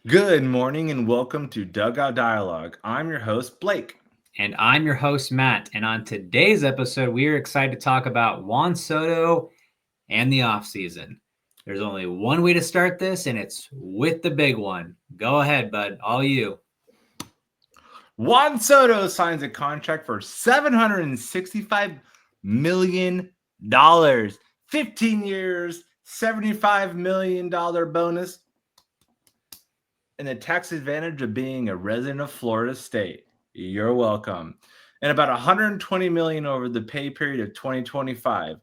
Good morning and welcome to Dugout Dialogue. I'm your host, Blake. And I'm your host, Matt. And on today's episode, we are excited to talk about Juan Soto and the offseason. There's only one way to start this, and it's with the big one. Go ahead, bud. All you. Juan Soto signs a contract for $765 million, 15 years, $75 million bonus, and the tax advantage of being a resident of Florida State. You're welcome. And about $120 million over the pay period of 2025.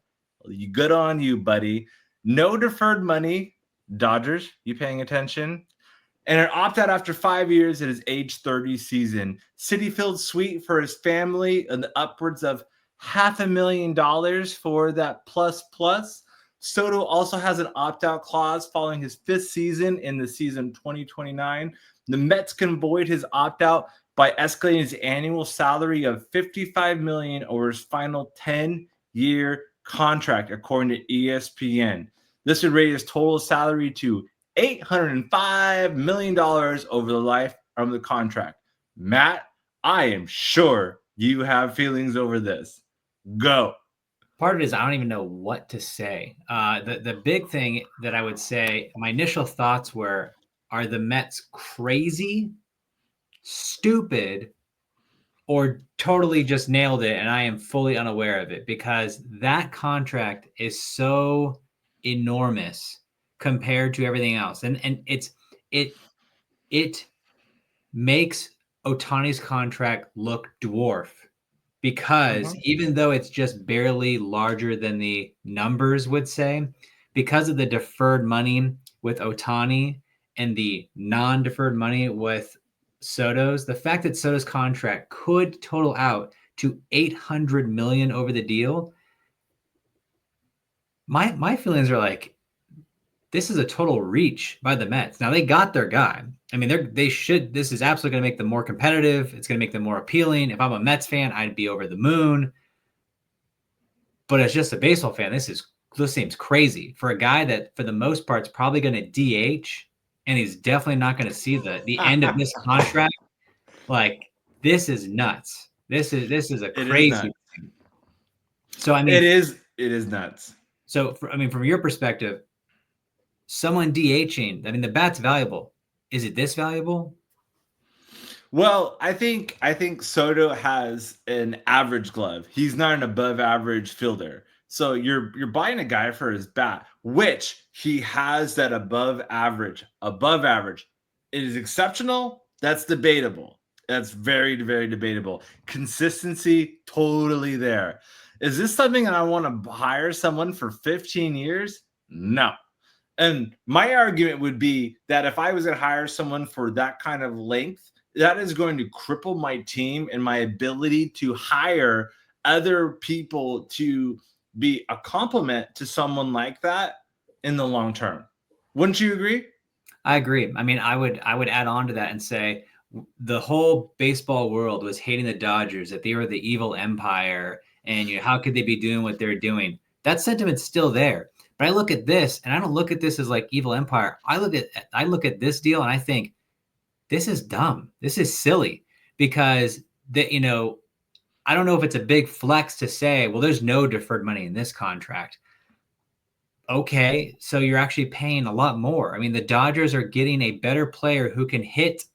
Good on you, buddy. No deferred money. Dodgers, you paying attention? And an opt-out after 5 years at his age 30 season. Citi Field suite for his family and the upwards of $500,000 for that plus. Soto also has an opt-out clause following his 5th season in the season 2029. The Mets can void his opt-out by escalating his annual salary of $55 million over his final 10-year contract, according to ESPN. This would raise his total salary to $805 million over the life of the contract. Matt, I am sure you have feelings over this. Go. Part of it is I don't even know what to say. The big thing that I would say, my initial thoughts were, are the Mets crazy, stupid, or totally just nailed it and I am fully unaware of it? Because that contract is so enormous compared to everything else. And it makes Ohtani's contract look dwarf because even though it's just barely larger than the numbers would say, because of the deferred money with Ohtani and the non-deferred money with Soto's, the fact that Soto's contract could total out to $800 million over the deal, my feelings are like, this is a total reach by the Mets. Now they got their guy. I mean, they should. This is absolutely going to make them more competitive. It's going to make them more appealing. If I'm a Mets fan, I'd be over the moon. But as just a baseball fan, this seems crazy for a guy that, for the most part, is probably going to DH, and he's definitely not going to see the end of this contract. Like, this is nuts. This is a crazy thing. So I mean, it is nuts. So from your perspective, someone DHing, I mean, the bat's valuable. Is it this valuable? Well, I think Soto has an average glove. He's not an above average fielder. So you're buying a guy for his bat, which he has that above average. Above average. It is exceptional. That's debatable. That's very, very debatable. Consistency, totally there. Is this something that I want to hire someone for 15 years? No. And my argument would be that if I was going to hire someone for that kind of length, that is going to cripple my team and my ability to hire other people to be a complement to someone like that in the long term. Wouldn't you agree? I agree. I mean, I would add on to that and say the whole baseball world was hating the Dodgers, that they were the evil empire, and how could they be doing what they're doing? That sentiment's still there. But I look at this, and I don't look at this as like evil empire. I look at this deal, and I think this is dumb. This is silly because I don't know if it's a big flex to say, well, there's no deferred money in this contract. Okay, so you're actually paying a lot more. I mean, the Dodgers are getting a better player who can hit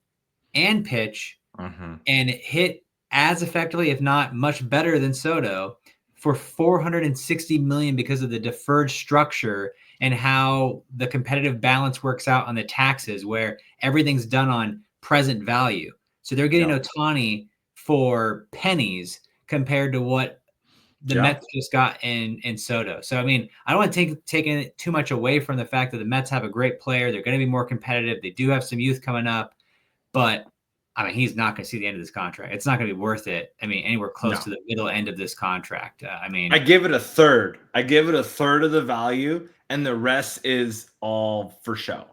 and pitch and hit as effectively, if not much better than Soto, for $460 million because of the deferred structure and how the competitive balance works out on the taxes, where everything's done on present value. So they're getting Ohtani for pennies compared to what the Mets just got in Soto. So, I mean, I don't want to take too much away from the fact that the Mets have a great player. They're going to be more competitive. They do have some youth coming up, but I mean, he's not going to see the end of this contract. It's not going to be worth it. I mean, anywhere close to the middle end of this contract. I mean, I give it a third. I give it a third of the value, and the rest is all for show,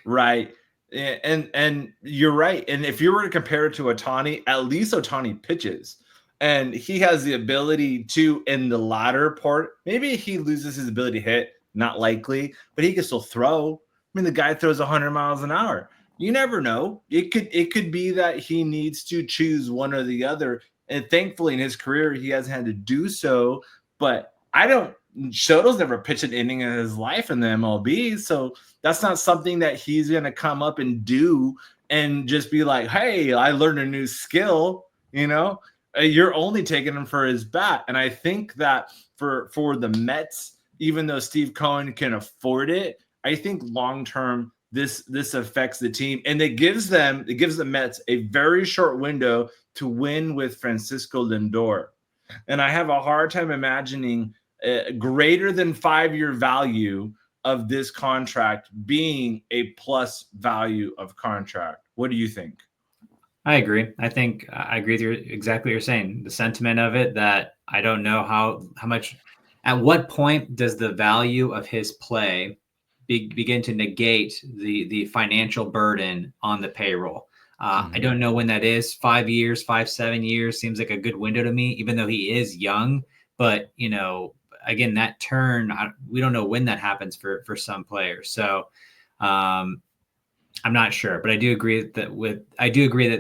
right? And you're right. And if you were to compare it to Ohtani, at least Ohtani pitches. And he has the ability to, in the latter part, maybe he loses his ability to hit, not likely, but he can still throw. I mean, the guy throws 100 miles an hour. You never know. It could be that he needs to choose one or the other. And thankfully in his career he hasn't had to do so. But I don't Soto's never pitched an inning in his life in the MLB. So that's not something that he's gonna come up and do and just be like, hey, I learned a new skill, you know. You're only taking him for his bat. And I think that for the Mets, even though Steve Cohen can afford it, I think long term this affects the team, and it gives the Mets a very short window to win with Francisco Lindor. And I have a hard time imagining a greater than 5-year value of this contract being a plus value of contract. What do you think? I agree. I think I agree with exactly what you're saying. The sentiment of it, that I don't know how much, at what point does the value of his play begin to negate the financial burden on the payroll? I don't know when that is. 5 years, 7 years seems like a good window to me, even though he is young. But again, that turn, we don't know when that happens for some players. So I'm not sure, but I do agree that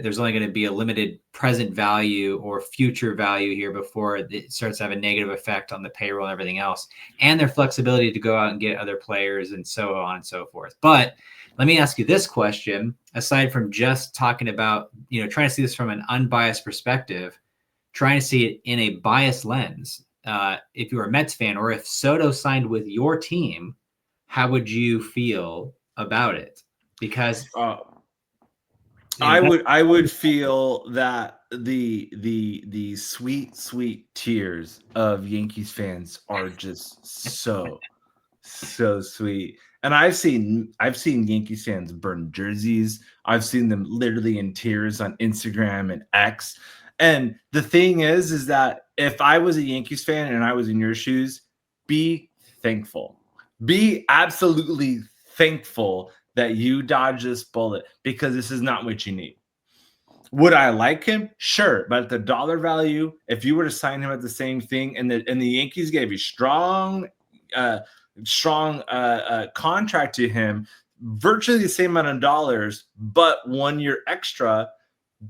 there's only going to be a limited present value or future value here before it starts to have a negative effect on the payroll and everything else, and their flexibility to go out and get other players and so on and so forth. But let me ask you this question: aside from just talking about, trying to see this from an unbiased perspective, trying to see it in a biased lens, if you're a Mets fan, or if Soto signed with your team, how would you feel about it? Because I would feel that the sweet tears of Yankees fans are just so sweet. And I've seen Yankees fans burn jerseys. I've seen them literally in tears on Instagram and X. And the thing is that if I was a Yankees fan and I was in your shoes, be thankful. Be absolutely thankful that you dodged this bullet, because this is not what you need. Would I like him? Sure, but at the dollar value, if you were to sign him at the same thing, and the Yankees gave you strong contract to him, virtually the same amount of dollars, but 1 year extra,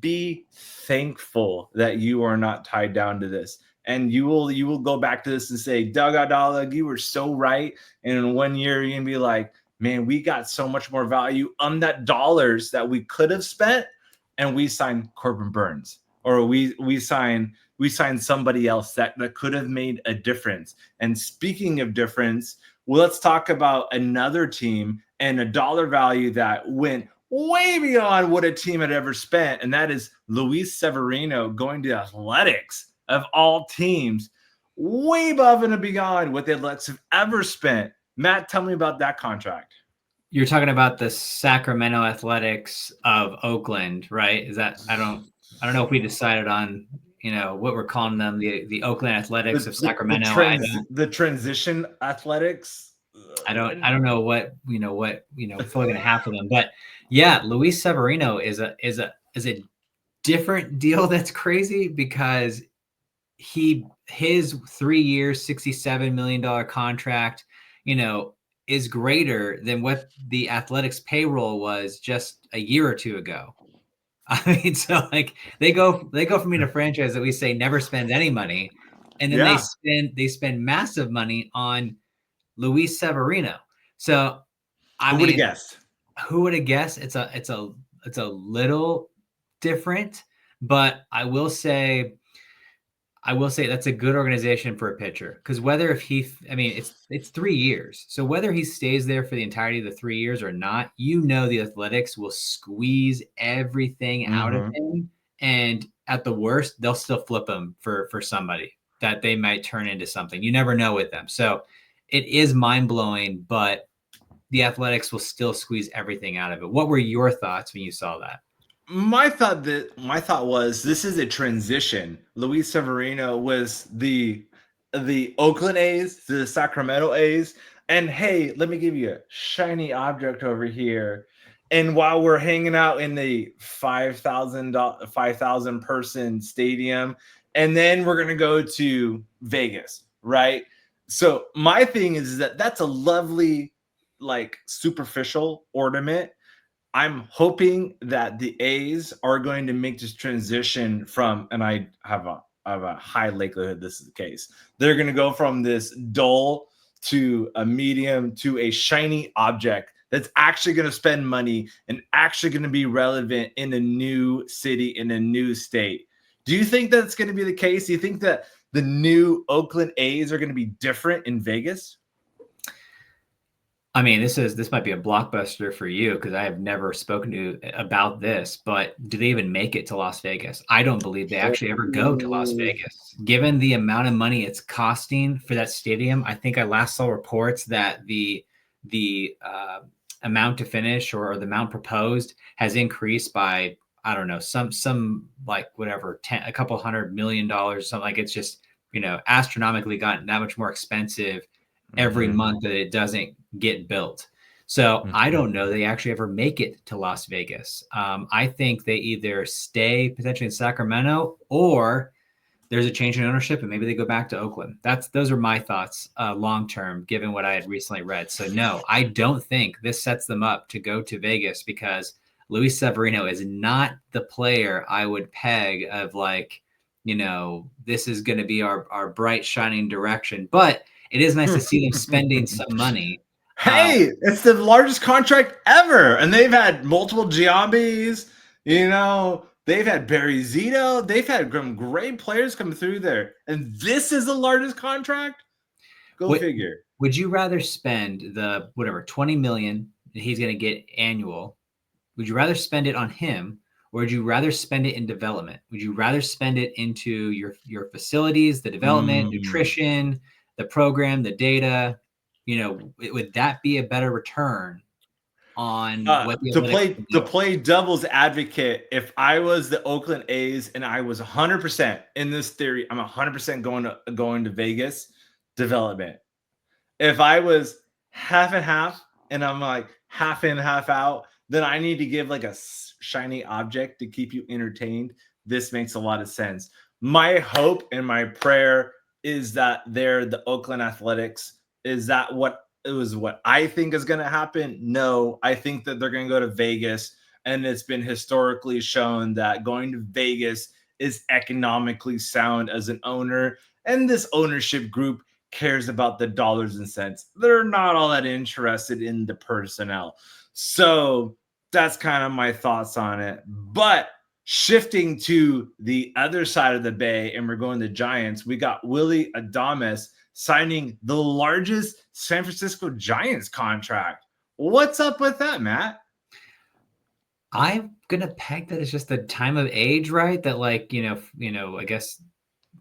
be thankful that you are not tied down to this. And you will go back to this and say, Dugout Dialogue, you were so right. And in 1 year, you're gonna be like, man, we got so much more value on that dollars that we could have spent, and we signed Corbin Burns, or we signed somebody else that could have made a difference. And speaking of difference, well, let's talk about another team and a dollar value that went way beyond what a team had ever spent, and that is Luis Severino going to Athletics, of all teams, way above and beyond what the Athletics have ever spent. Matt, tell me about that contract. You're talking about the Sacramento Athletics of Oakland, right? Is that, I don't know if we decided on what we're calling them, the Oakland Athletics of Sacramento. The transition Athletics. I don't know what what's really going to happen to them, but yeah, Luis Severino is a different deal. That's crazy, because his 3 years, $67 million contract, is greater than what the Athletics payroll was just a year or two ago. I mean, so like they go from being a franchise that we say never spends any money, and then they spend massive money on Luis Severino. So who would have guessed? Who would have guessed? It's a little different, but I will say that's a good organization for a pitcher, because it's 3 years. So whether he stays there for the entirety of the 3 years or not, the Athletics will squeeze everything out of him. And at the worst, they'll still flip him for somebody that they might turn into something. You never know with them. So it is mind blowing, but the Athletics will still squeeze everything out of it. What were your thoughts when you saw that? My thought was, this is a transition. Luis Severino was the Oakland A's to the Sacramento A's, and hey, let me give you a shiny object over here. And while we're hanging out in the 5,000 person stadium, and then we're gonna go to Vegas, right? So my thing is that that's a lovely, like, superficial ornament. I'm hoping that the A's are going to make this transition from, and I have a high likelihood this is the case. They're going to go from this dull to a medium to a shiny object that's actually going to spend money and actually going to be relevant in a new city, in a new state. Do you think that's going to be the case? Do you think that the new Oakland A's are going to be different in Vegas? I mean, this might be a blockbuster for you because I have never spoken to about this, but do they even make it to Las Vegas? I don't believe they actually ever go to Las Vegas. Given the amount of money it's costing for that stadium, I think I last saw reports that the amount to finish or the amount proposed has increased by, I don't know, some like whatever, a couple $100 million, something like it's just, astronomically gotten that much more expensive every month that it doesn't get built. So I don't know they actually ever make it to Las Vegas. I think they either stay potentially in Sacramento or there's a change in ownership and maybe they go back to Oakland. Those are my thoughts long term, given what I had recently read. So no, I don't think this sets them up to go to Vegas because Luis Severino is not the player I would peg of like, this is going to be our bright shining direction. But it is nice to see them spending some money. Hey, it's the largest contract ever. And they've had multiple Giambis, they've had Barry Zito. They've had great players come through there. And this is the largest contract? Go figure. Would you rather spend the, whatever, $20 million that he's going to get annual? Would you rather spend it on him or would you rather spend it in development? Would you rather spend it into your facilities, the development, nutrition, the program, the data? Would that be a better return on what the to play devil's advocate? If I was the Oakland A's and I was 100% in this theory, I'm 100% going to Vegas development. If I was half and half and I'm like half in, half out, then I need to give like a shiny object to keep you entertained. This makes a lot of sense. My hope and my prayer is that they're the Oakland Athletics. Is that what I think is going to happen? No, I think that they're going to go to Vegas, and it's been historically shown that going to Vegas is economically sound as an owner, and this ownership group cares about the dollars and cents. They're not all that interested in the personnel. So that's kind of my thoughts on it. But shifting to the other side of the bay, and we're going to Giants, we got Willy Adames signing the largest San Francisco Giants contract. What's up with that, Matt? I'm gonna peg that it's just the time of age, right? That like, I guess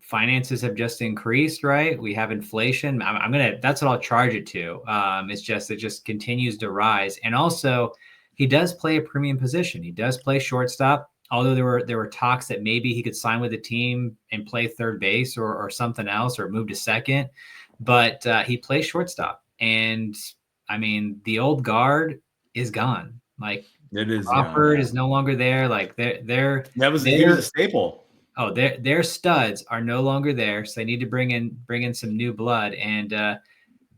finances have just increased, right? We have inflation. That's what I'll charge it to. It just continues to rise. And also he does play a premium position. He does play shortstop. Although there were talks that maybe he could sign with the team and play third base or something else or move to second, but he plays shortstop. And I mean, the old guard is gone. Like it is. Crawford is no longer there. Like he was a staple. Oh, their studs are no longer there, so they need to bring in some new blood. And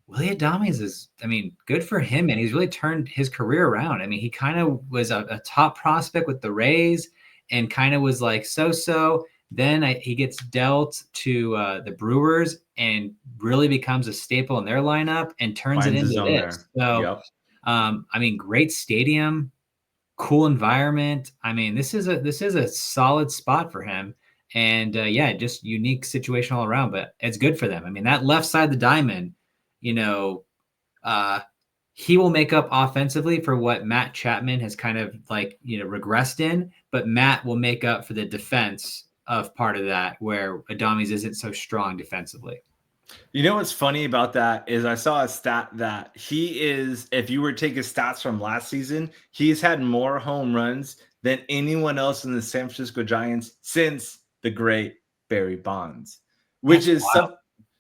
Willy Adames is, good for him, and he's really turned his career around. I mean, he kind of was a top prospect with the Rays, and kind of was like so. Then he gets dealt to the Brewers, and really becomes a staple in their lineup, and turns it into this. So, yep. Great stadium, cool environment. This is a solid spot for him. And just unique situation all around, but it's good for them. That left side of the diamond, he will make up offensively for what Matt Chapman has kind of regressed in, but Matt will make up for the defense of part of that where Adames isn't so strong defensively. What's funny about that is I saw a stat that he is, if you were to take his stats from last season, he's had more home runs than anyone else in the San Francisco Giants since the great Barry Bonds, which is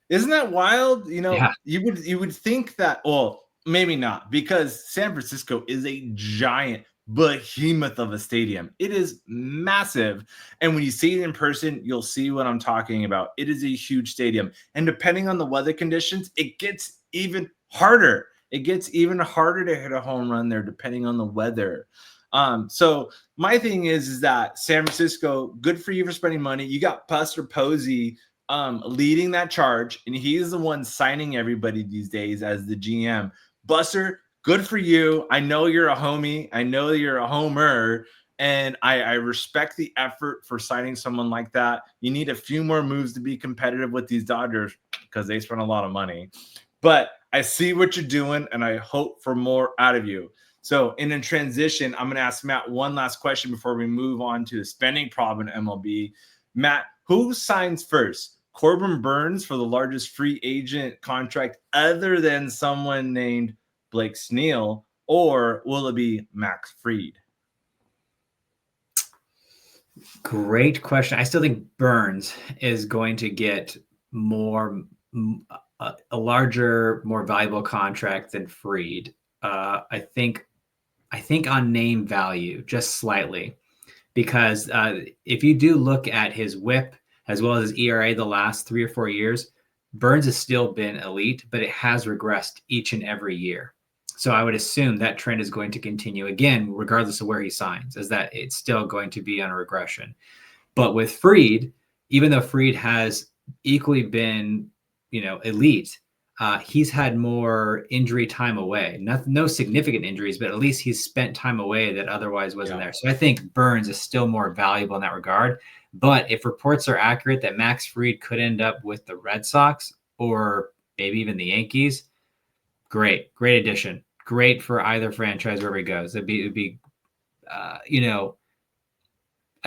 isn't that wild? Yeah. You would think that, well, maybe not, because San Francisco is a giant behemoth of a stadium. It is massive. And when you see it in person, you'll see what I'm talking about. It is a huge stadium. And depending on the weather conditions, it gets even harder. It gets even harder to hit a home run there, depending on the weather. So my thing is that San Francisco, good for you for spending money. You got Buster Posey leading that charge, and he's the one signing everybody these days as the GM. Buster, good for you. I know you're a homie. I know you're a homer. And I respect the effort for signing someone like that. You need a few more moves to be competitive with these Dodgers because they spend a lot of money. But I see what you're doing, and I hope for more out of you. So in a transition, I'm going to ask Matt one last question before we move on to the spending problem in MLB. Matt, who signs first? Corbin Burns for the largest free agent contract other than someone named Blake Snell, or will it be Max Fried? Great question. I still think Burns is going to get a larger, more valuable contract than Fried. I think on name value, just slightly, because if you do look at his WHIP as well as his ERA the last 3 or 4 years, Burns has still been elite, but it has regressed each and every year. So I would assume that trend is going to continue again, regardless of where he signs, is that it's still going to be on a regression. But with Fried, even though Fried has equally been, elite, he's had more injury time away. No significant injuries, but at least he's spent time away that otherwise wasn't there. So I think Burns is still more valuable in that regard. But if reports are accurate that Max Fried could end up with the Red Sox or maybe even the Yankees, great addition. Great for either franchise wherever he goes. It'd be I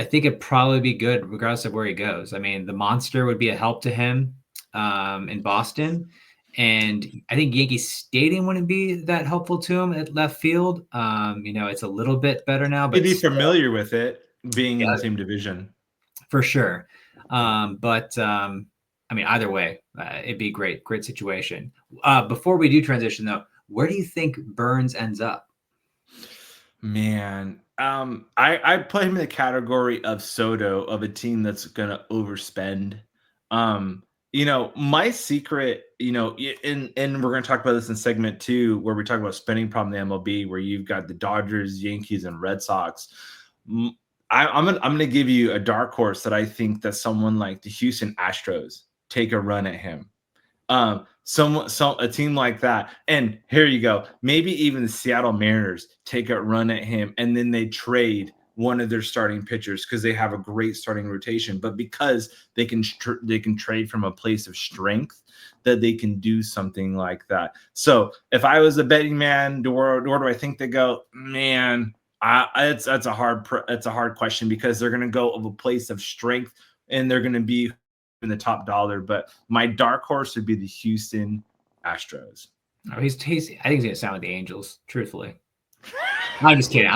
think it'd probably be good regardless of where he goes. I mean, the monster would be a help to him in Boston. And I think Yankee Stadium wouldn't be that helpful to him at left field. It's a little bit better now, but he'd be familiar with it being in the same division. For sure. Either way, it'd be great situation. Before we do transition though, where do you think Burns ends up? Man, I put him in the category of Soto, of a team that's gonna overspend. My secret, and we're gonna talk about this in segment 2, where we talk about spending problem in the MLB, where you've got the Dodgers, Yankees, and Red Sox. I'm gonna give you a dark horse that I think that someone like the Houston Astros take a run at him. A team like that, and here you go. Maybe even the Seattle Mariners take a run at him, and then they trade one of their starting pitchers because they have a great starting rotation. But because they can trade from a place of strength, that they can do something like that. So if I was a betting man, where do I think they go? Man, that's a hard question, because they're going to go of a place of strength, and they're going to be in the top dollar. But my dark horse would be the Houston Astros. Oh, I think he's going to sound like the Angels, truthfully. I'm just kidding.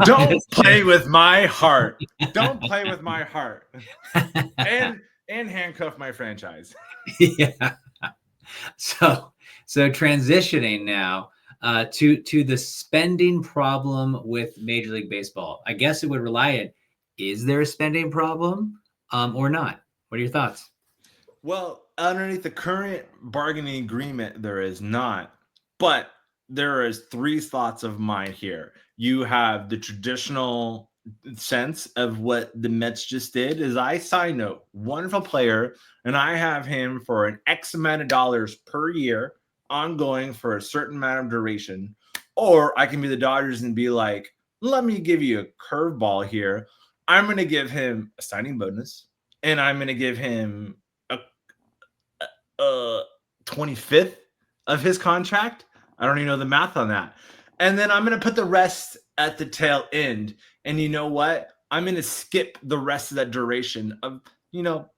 Don't play with my heart. Don't play with my heart. And handcuff my franchise. Yeah. So transitioning now to the spending problem with Major League Baseball. I guess it would rely on, is there a spending problem or not? What are your thoughts? Well, underneath the current bargaining agreement, there is not. But there is 3 thoughts of mine here. You have the traditional sense of what the Mets just did, is I sign a wonderful player, and I have him for an X amount of dollars per year, ongoing for a certain amount of duration. Or I can be the Dodgers and be like, let me give you a curveball here. I'm going to give him a signing bonus, and I'm going to give him a 25th of his contract. I don't even know the math on that. And then I'm going to put the rest at the tail end. And you know what? I'm going to skip the rest of that duration of,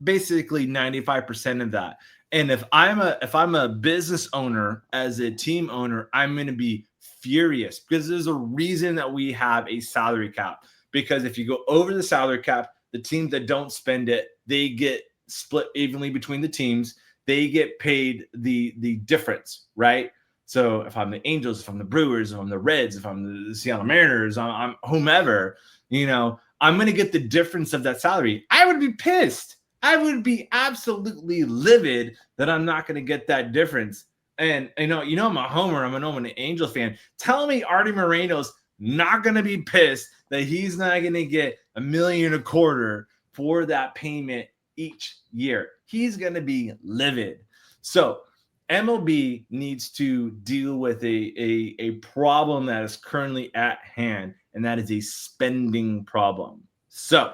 basically 95% of that. And if I'm a business owner, as a team owner, I'm going to be furious, because there's a reason that we have a salary cap. Because if you go over the salary cap, the teams that don't spend it, they get split evenly between the teams. They get paid the difference, right? So if I'm the Angels, if I'm the Brewers, if I'm the Reds, if I'm the Seattle Mariners, I'm whomever, I'm going to get the difference of that salary. I would be pissed. I would be absolutely livid that I'm not going to get that difference. And I'm a homer. I'm an Angels fan. Tell me Artie Moreno's not going to be pissed that he's not going to get $1 million a quarter for that payment each year. He's going to be livid. So MLB needs to deal with a problem that is currently at hand, and that is a spending problem. So,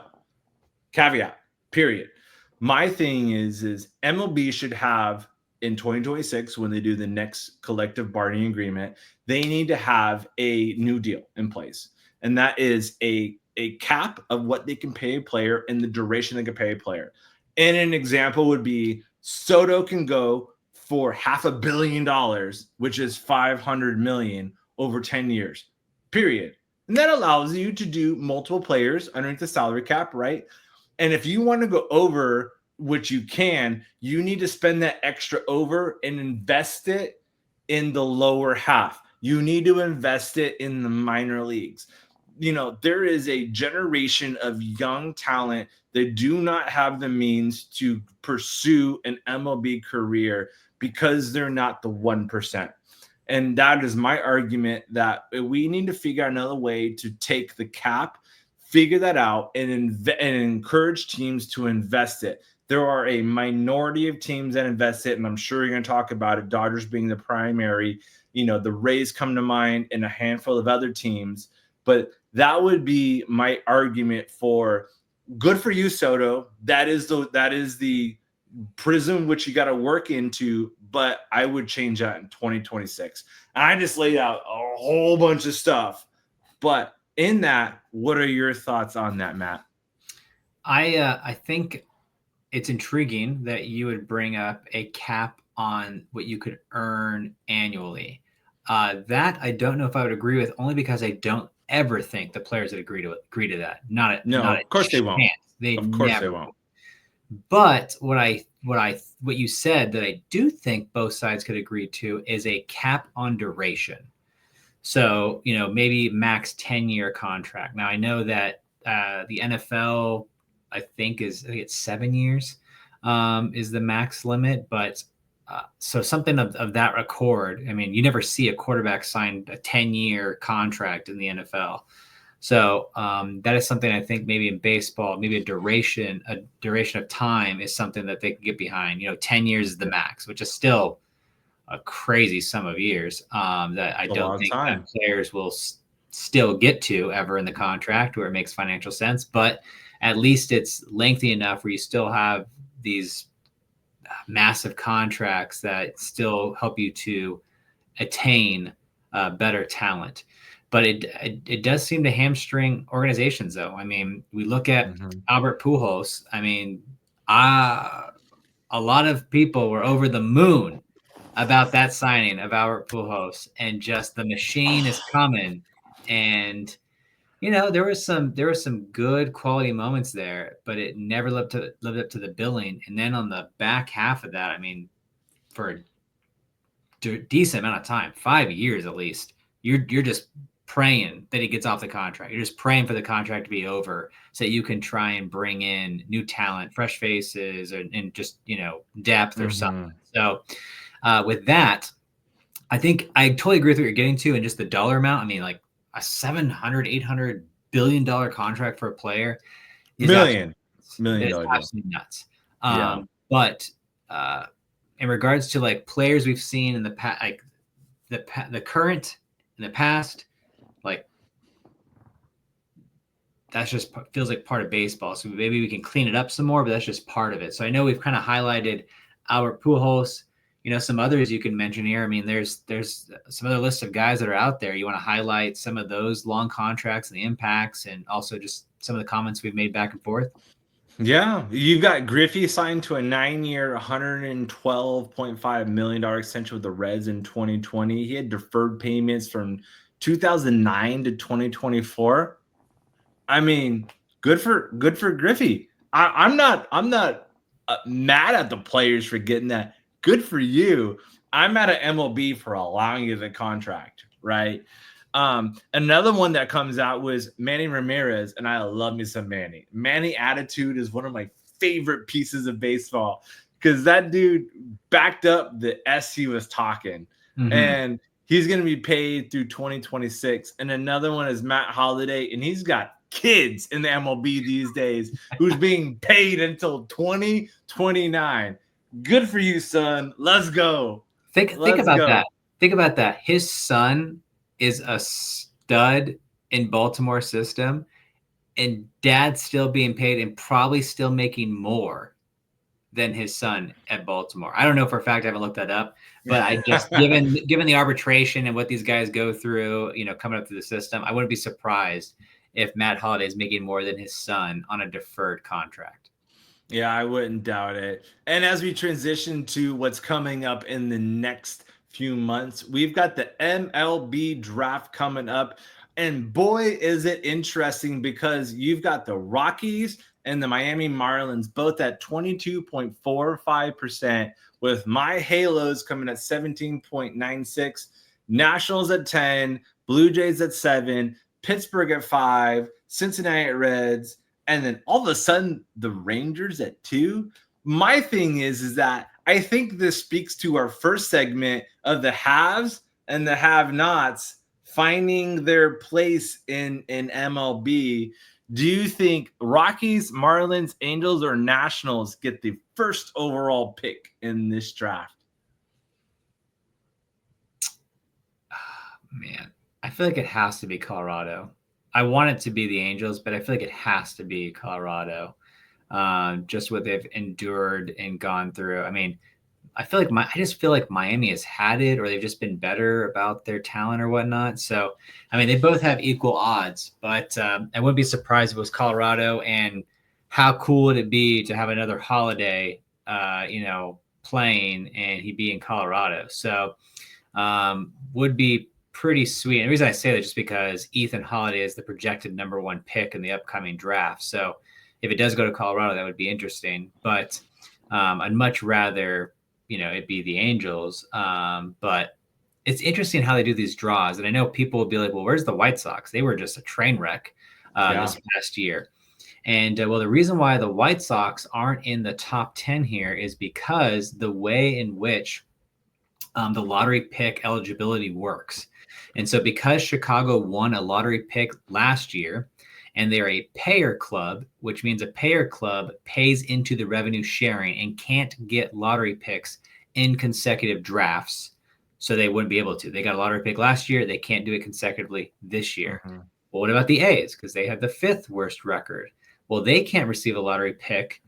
caveat, period. My thing is MLB should have in 2026, when they do the next collective bargaining agreement, they need to have a new deal in place. And that is a cap of what they can pay a player and the duration they can pay a player. And an example would be Soto can go for $500 million, which is $500 million over 10 years, period. And that allows you to do multiple players underneath the salary cap, right? And if you want to go over, which you can, you need to spend that extra over and invest it in the lower half. You need to invest it in the minor leagues. You know, there is a generation of young talent that do not have the means to pursue an MLB career because they're not the 1%. And that is my argument, that we need to figure out another way to take the cap, figure that out, and encourage teams to invest it. There are a minority of teams that invest it, and I'm sure you're going to talk about it, Dodgers being the primary. You know, the Rays come to mind and a handful of other teams. But that would be my argument for good for you, Soto. That is the prism which you got to work into, but I would change that in 2026. And I just laid out a whole bunch of stuff. But in that, what are your thoughts on that, Matt? I think it's intriguing that you would bring up a cap on what you could earn annually. That I don't know if I would agree with, only because I don't ever think the players would agree to that. Of course they won't. Of course they won't. But what you said that I do think both sides could agree to is a cap on duration. So, you know, maybe max 10-year contract. Now I know that the NFL, I think it's 7 years is the max limit, but so something of that accord. I mean, you never see a quarterback sign a 10-year contract in the NFL. So that is something I think maybe in baseball, maybe a duration of time is something that they can get behind. You know, 10 years is the max, which is still a crazy sum of years that I don't think that players will still get to ever in the contract where it makes financial sense. But at least it's lengthy enough where you still have these massive contracts that still help you to attain better talent. But it does seem to hamstring organizations, though. I mean, we look at Albert Pujols. I mean, a lot of people were over the moon about that signing of Albert Pujols, and just the machine is coming. And you know, there were some good quality moments there, but it never lived up to the billing. And then on the back half of that, I mean, for a decent amount of time, 5 years at least, you're just praying that he gets off the contract. You're just praying for the contract to be over so that you can try and bring in new talent, fresh faces, and just, you know, depth or something. So with that, I think I totally agree with what you're getting to, and just the dollar amount. I mean, like a $700-800 billion contract for a player is million absolutely nuts. But in regards to like players we've seen in the past, like the current in the past, like that's just feels like part of baseball. So maybe we can clean it up some more, but that's just part of it. So I know we've kind of highlighted Albert Pujols. You know, some others you can mention here. I mean, there's some other lists of guys that are out there. You want to highlight some of those long contracts and the impacts, and also just some of the comments we've made back and forth. Yeah, you've got Griffey signed to a 9-year, $112.5 million extension with the Reds in 2020. He had deferred payments from 2009 to 2024. I mean, good for Griffey. I'm not mad at the players for getting that. Good for you. I'm mad at MLB for allowing you the contract, right? Another one that comes out was Manny Ramirez, and I love me some Manny. Manny attitude is one of my favorite pieces of baseball because that dude backed up the S he was talking. And He's going to be paid through 2026. And another one is Matt Holliday, and he's got kids in the MLB these days who's being paid until 2029. Good for you, son. Let's go. Think about that. Think about that. His son is a stud in Baltimore system, and dad's still being paid and probably still making more than his son at Baltimore. I don't know for a fact. I haven't looked that up, but I just given the arbitration and what these guys go through, coming up through the system, I wouldn't be surprised if Matt Holliday is making more than his son on a deferred contract. Yeah, I wouldn't doubt it. And as we transition to what's coming up in the next few months, we've got the MLB draft coming up. And boy, is it interesting because you've got the Rockies and the Miami Marlins both at 22.45%, with my Halos coming at 17.96, Nationals at 10, Blue Jays at 7, Pittsburgh at 5, Cincinnati Reds, and then all of a sudden the Rangers at 2. My thing is that I think this speaks to our first segment of the haves and the have-nots finding their place in MLB. Do you think Rockies, Marlins, Angels, or Nationals get the first overall pick in this draft? Man, I feel like it has to be Colorado. I want it to be the Angels, but I feel like it has to be Colorado. Just what they've endured and gone through. I mean, I just feel like Miami has had it, or they've just been better about their talent or whatnot. So, I mean, they both have equal odds, but I wouldn't be surprised if it was Colorado. And how cool would it be to have another Holiday, playing, and he'd be in Colorado? So, would be pretty sweet. And the reason I say that is just because Ethan Holiday is the projected number 1 pick in the upcoming draft. So, if it does go to Colorado, that would be interesting. But I'd much rather it'd be the Angels. But it's interesting how they do these draws. And I know people will be like, well, where's the White Sox? They were just a train wreck this past year. And well, the reason why the White Sox aren't in the top 10 here is because the way in which the lottery pick eligibility works. And so because Chicago won a lottery pick last year, and they're a payer club, which means a payer club pays into the revenue sharing and can't get lottery picks in consecutive drafts. So they wouldn't be able to. They got a lottery pick last year. They can't do it consecutively this year. Mm-hmm. Well, what about the A's? Because they have the 5th worst record. Well, they can't receive a lottery pick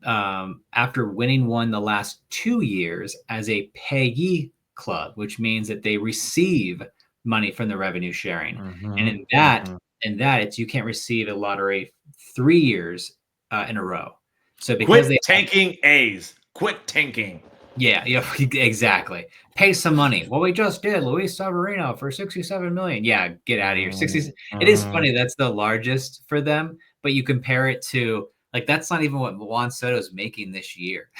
after winning one the last 2 years as a payee club, which means that they receive money from the revenue sharing. Mm-hmm. And in that, it's you can't receive a lottery 3 years in a row. So because quit tanking A's. Quit tanking. Yeah, exactly. Pay some money. Well, we just did Luis Severino for $67 million. Yeah, get out of here. 60. It is funny. That's the largest for them, but you compare it to that's not even what Juan Soto's making this year.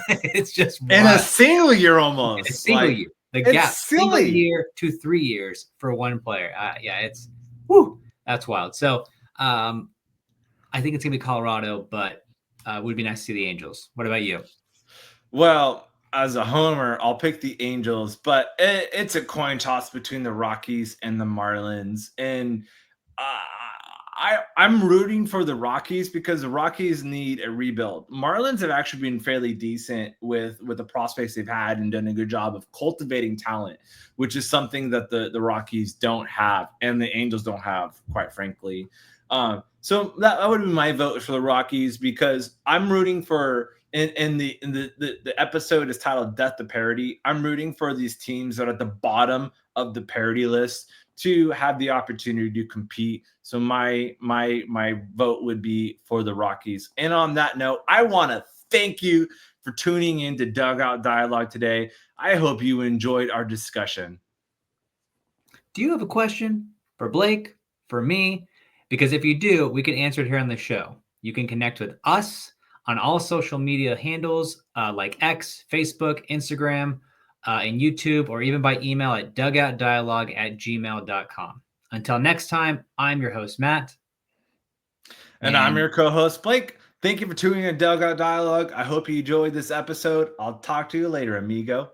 It's just in a single year almost. In a single year. The gap, single year to 3 years for one player. It's that's wild. So I think it's gonna be Colorado, but it would be nice to see the Angels. What about you? Well, as a homer, I'll pick the Angels, but it's a coin toss between the Rockies and the Marlins. And I'm rooting for the Rockies because the Rockies need a rebuild. Marlins have actually been fairly decent with the prospects they've had and done a good job of cultivating talent, which is something that the Rockies don't have and the Angels don't have, quite frankly. So that would be my vote for the Rockies because I'm rooting for. And the episode is titled Death to Parody. I'm rooting for these teams that are at the bottom of the parody list to have the opportunity to compete. So my vote would be for the Rockies. And on that note, I want to thank you for tuning in to Dugout Dialogue today. I hope you enjoyed our discussion. Do you have a question for Blake, for me? Because if you do, we can answer it here on the show. You can connect with us on all social media handles like X, Facebook, Instagram, and YouTube, or even by email at dugoutdialogue@gmail.com. Until next time, I'm your host, Matt. And I'm your co-host, Blake. Thank you for tuning in to Dugout Dialogue. I hope you enjoyed this episode. I'll talk to you later, amigo.